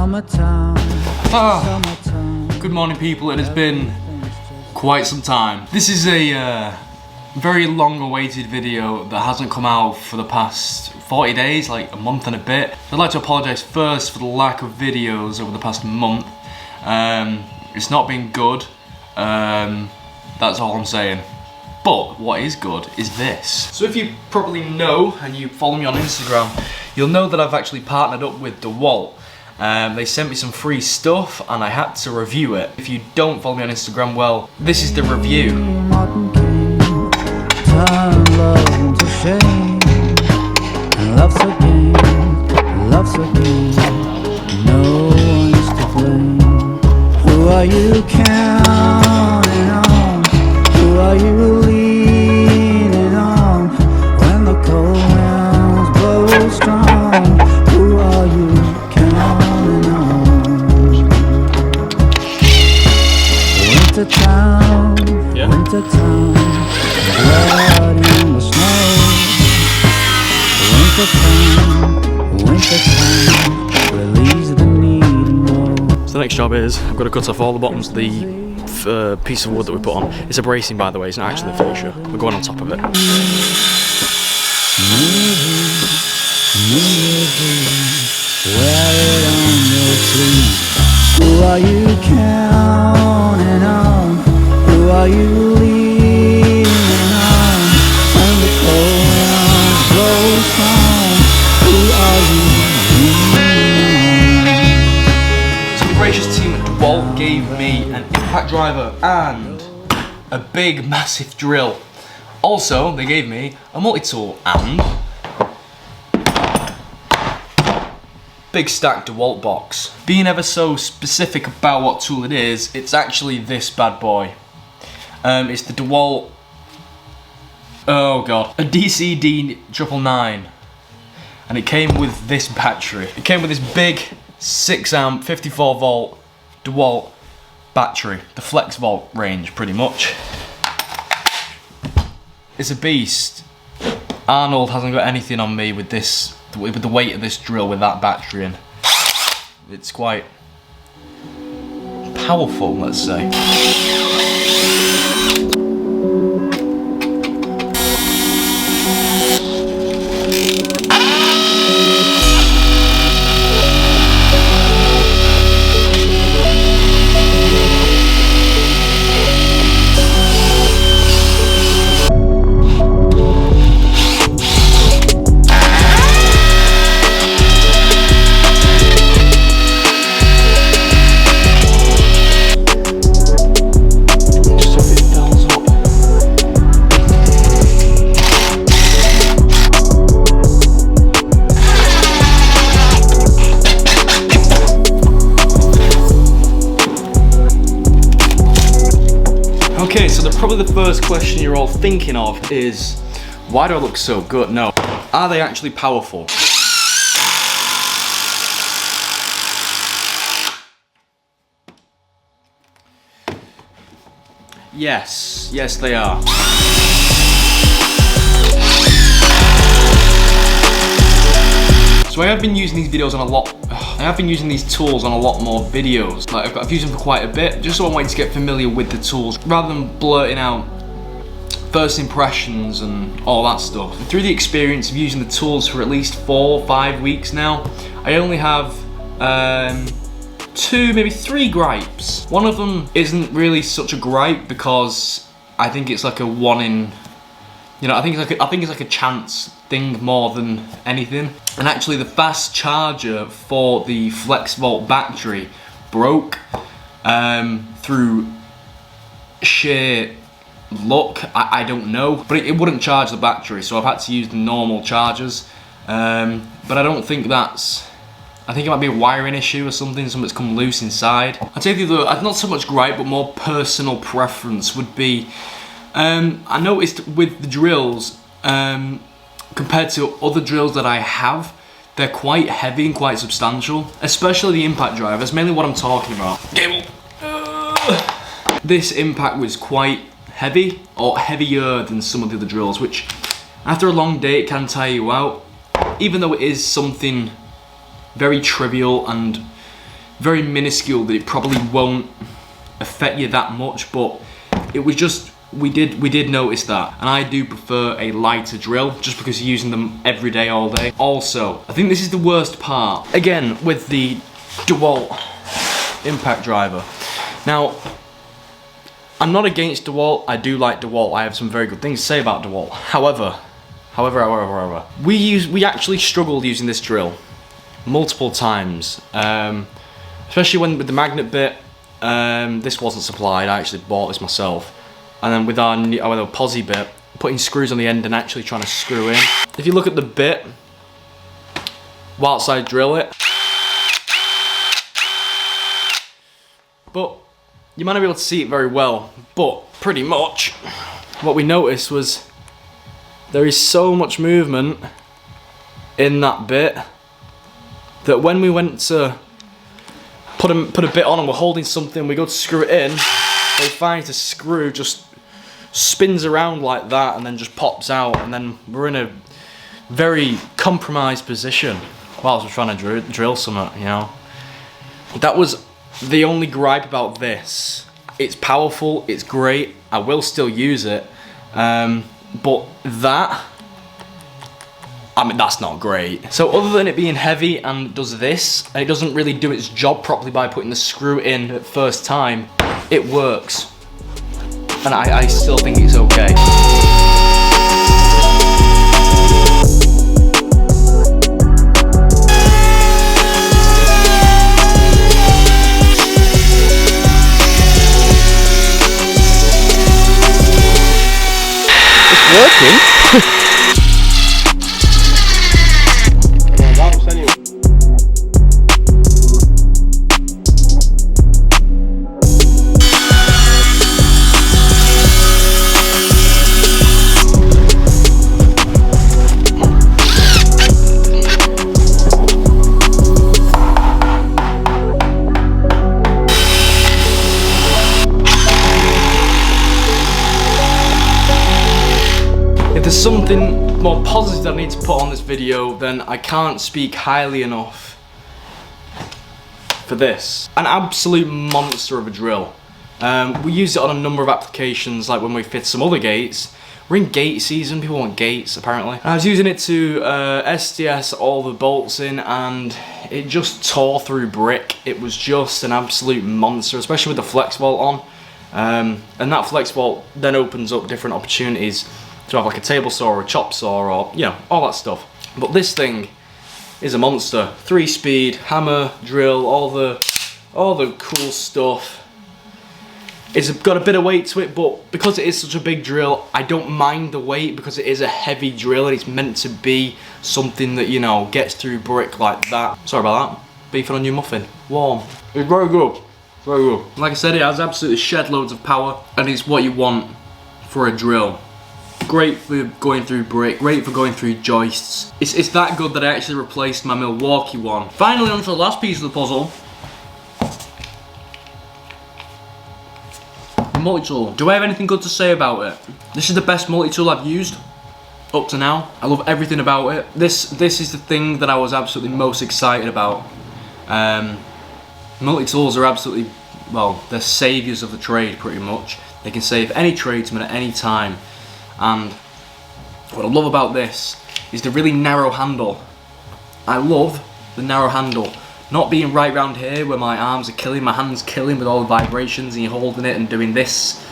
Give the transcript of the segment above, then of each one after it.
Good morning, people. It has been quite some time. This is a very long-awaited video that hasn't come out for the past 40 days, like a month and a bit. I'd like to apologise first for the lack of videos over the past month. It's not been good, that's all I'm saying. But what is good is this. So if you probably know, and you follow me on Instagram, you'll know that I've actually partnered up with Dewalt. They sent me some free stuff and I had to review it. If you don't follow me on Instagram, well, this is the review. Who are you counting on? Who are you leaning on? When the cold winds blow strong, who are you counting on? Winter town, winter town, blood in the snow. Winter town, release the need more. So the next job is, I've got to cut off all the bottoms of the piece of wood that we put on. It's a bracing, by the way, it's not actually a fascia. We're going on top of it. Wear it on your sleeve. Who are you counting on? Who are you leaning on? When the cold winds blow strong, who are you leaning on? So the gracious team at Dewalt gave me an impact driver and a big massive drill. Also, they gave me a multi-tool and big stack Dewalt box. Being ever so specific about what tool it is, it's actually this bad boy. It's the Dewalt, oh god, a DCD 999, and it came with this battery. It came with this big 6 amp 54 volt Dewalt battery, the Flex Volt range pretty much. It's a beast. Arnold hasn't got anything on me with this, with the weight of this drill with that battery in. It's quite powerful, let's say. Okay, so probably the first question you're all thinking of is, why do I look so good? No, are they actually powerful? Yes, yes they are. So I have been using these videos on a lot, I have been using these tools on a lot more videos. Like I've used them for quite a bit, just so I wanted to get familiar with the tools, rather than blurting out first impressions and all that stuff. And through the experience of using the tools for at least 4 or 5 weeks now, I only have 2, maybe 3 gripes. One of them isn't really such a gripe because I think it's like a one in, you know, I think it's like a chance thing more than anything. And actually the fast charger for the Flex Volt battery broke through sheer luck. I don't know, but it wouldn't charge the battery, so I've had to use the normal chargers. But I don't think that's, I think it might be a wiring issue or something's come loose inside. I'd say the other, not so much gripe, but more personal preference would be, I noticed with the drills, compared to other drills that I have, they're quite heavy and quite substantial, especially the impact drive. That's mainly what I'm talking about. This impact was quite heavy, or heavier than some of the other drills, which after a long day it can tire you out, even though it is something very trivial and very minuscule that it probably won't affect you that much, but it was just, we did notice that. And I do prefer a lighter drill just because you're using them every day, all day. Also, I think this is the worst part. Again, with the Dewalt impact driver. Now, I'm not against Dewalt. I do like Dewalt. I have some very good things to say about Dewalt. However, we actually struggled using this drill multiple times, especially when with the magnet bit. This wasn't supplied. I actually bought this myself, and then with our posi bit, putting screws on the end and actually trying to screw in. If you look at the bit whilst I drill it, but you might not be able to see it very well, but pretty much what we noticed was there is so much movement in that bit that when we went to put a bit on and we're holding something, we go to screw it in, we find the screw just spins around like that and then just pops out, and then we're in a very compromised position whilst we're trying to drill something, you know. That was the only gripe about this. It's powerful, it's great, I will still use it, but that, I mean, that's not great. So other than it being heavy and does this, and it doesn't really do its job properly by putting the screw in at first time, it works. And I still think it's okay. It's working. If there's something more positive that I need to put on this video, then I can't speak highly enough for this. An absolute monster of a drill. We use it on a number of applications, like when we fit some other gates. We're in gate season, people want gates apparently. And I was using it to SDS all the bolts in, and it just tore through brick. It was just an absolute monster, especially with the flex vault on. And that flex vault then opens up different opportunities to have like a table saw or a chop saw, or, you know, all that stuff. But this thing is a monster. 3-speed, hammer, drill, all the cool stuff. It's got a bit of weight to it, but because it is such a big drill, I don't mind the weight because it is a heavy drill and it's meant to be something that, you know, gets through brick like that. Sorry about that. Beefing on your muffin. Warm. It's very good. Very good. Like I said, it has absolutely shed loads of power, and it's what you want for a drill. Great for going through brick, great for going through joists. It's that good that I actually replaced my Milwaukee one. Finally, on to the last piece of the puzzle. The multi-tool. Do I have anything good to say about it? This is the best multi-tool I've used up to now. I love everything about it. This is the thing that I was absolutely most excited about. Multi-tools are absolutely, well, they're saviours of the trade pretty much. They can save any tradesman at any time. And what I love about this is the really narrow handle. I love the narrow handle. Not being right round here where my arms are killing, my hands killing with all the vibrations and you're holding it and doing this.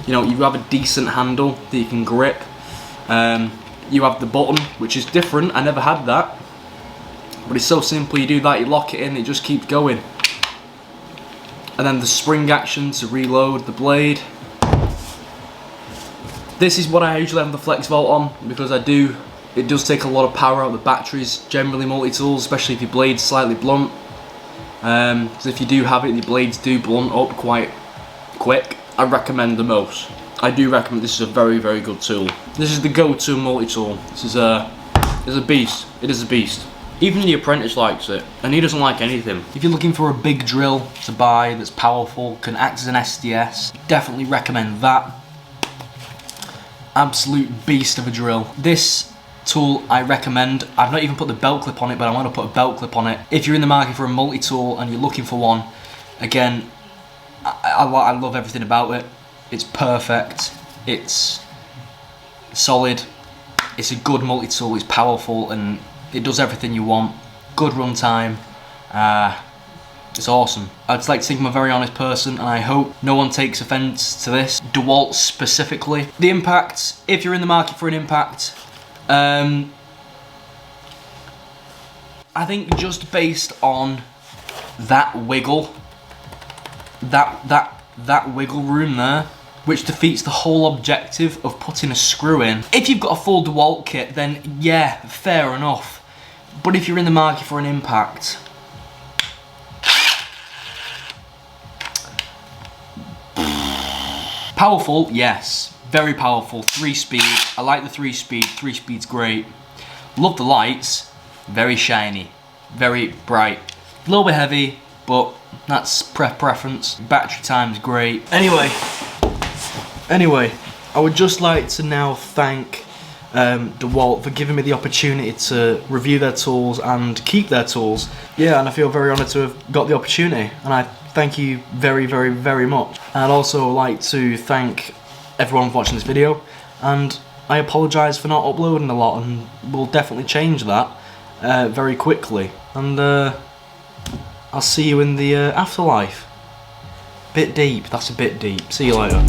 You know, you have a decent handle that you can grip. You have the button, which is different. I never had that. But it's so simple, you do that, you lock it in, it just keeps going. And then the spring action to reload the blade. This is what I usually have the flex vault on, because it does take a lot of power out of the batteries, generally multi-tools, especially if your blade's slightly blunt. Because if you do have it, your blades do blunt up quite quick. I recommend the most. I do recommend, this is a very, very good tool. This is the go-to multi-tool. This is a beast. It is a beast. Even the apprentice likes it, and he doesn't like anything. If you're looking for a big drill to buy that's powerful, can act as an SDS, definitely recommend that. Absolute beast of a drill. This tool I recommend. I've not even put the belt clip on it, but I want to put a belt clip on it. If you're in the market for a multi-tool and you're looking for one, again, I love everything about it. It's perfect, it's solid, it's a good multi-tool, it's powerful, and it does everything you want. Good run time, it's awesome. I'd just like to think I'm a very honest person, and I hope no one takes offence to this. Dewalt specifically. The impact, if you're in the market for an impact, I think just based on that wiggle, that wiggle room there, which defeats the whole objective of putting a screw in. If you've got a full Dewalt kit, then yeah, fair enough. But if you're in the market for an impact, powerful, yes, very powerful. 3-speed, I like the 3-speed. 3-speed's great. Love the lights, very shiny, very bright. A little bit heavy, but that's preference. Battery time's great. Anyway, I would just like to now thank Dewalt for giving me the opportunity to review their tools and keep their tools. Yeah, and I feel very honoured to have got the opportunity, and I thank you very, very, very much. And I'd also like to thank everyone for watching this video, and I apologise for not uploading a lot, and we'll definitely change that very quickly. And I'll see you in the afterlife. Bit deep, that's a bit deep. See you later.